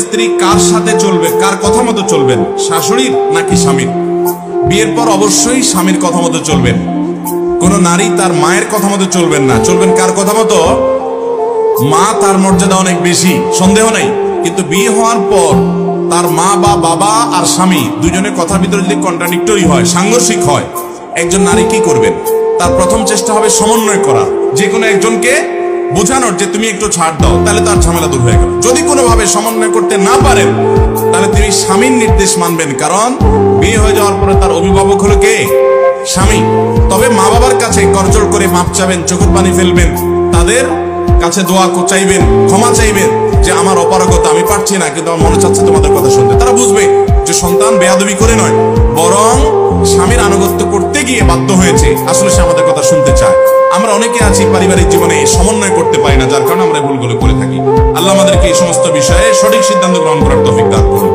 স্ত্রী কার সাথে চলবে, কার কথা মতো চলবেন, শাশুড়ির নাকি স্বামীর? বিয়ের পর অবশ্যই স্বামীর কথা মতো চলবেন। কোন নারী তার মায়ের কথা মতো চলবেন না, চলবেন কার কথা মতো? মা তার মর্যাদা অনেক বেশি, সন্দেহ নাই, কিন্তু বিয়ে হওয়ার পর তার মা বা বাবা আর স্বামী দুজনের কথার ভিতরে যদি কন্ট্রাডিক্টরি হয়, সাংঘর্ষিক হয়, একজন নারী কি করবেন? তার প্রথম চেষ্টা হবে সমন্বয় করা, যে কোনো একজনকে বোঝানোর যে তুমি একটু ছাড় দাও, তাহলে তার ঝামেলা দূর হয়ে গেল। যদি কোনোভাবে সমন্বয় করতে না পারেন, তাহলে তিনি স্বামীর নির্দেশ মানবেন, কারণ বিয়ে হয়ে যাওয়ার পরে তার অভিভাবক হলো কে? স্বামী। তবে মা বাবার কাছে করজোড় করে মাপ চাবেন, চোখের পানি ফেলবেন, তাদের কাছে দোয়া চাইবেন, ক্ষমা চাইবেন যে আমার অপারগতা, আমি পারছি না, কিন্তু আমার মনে চাচ্ছে তোমাদের কথা শুনতে। তারা বুঝবে যে সন্তান বেয়াদবি করে নয়, বরং স্বামীর আনুগত্য করতে গিয়ে বাধ্য হয়েছে, আসলে সে আমাদের কথা শুনতে চায়। আমরা অনেকে আছি পারিবারিক জীবনে সমন্বয় করতে পারি না, যার কারণে আমরা ভুলগুলো করে থাকি। আল্লাহ আমাদেরকে এই সমস্ত বিষয়ে সঠিক সিদ্ধান্ত গ্রহণ করার তৌফিক দান করুন।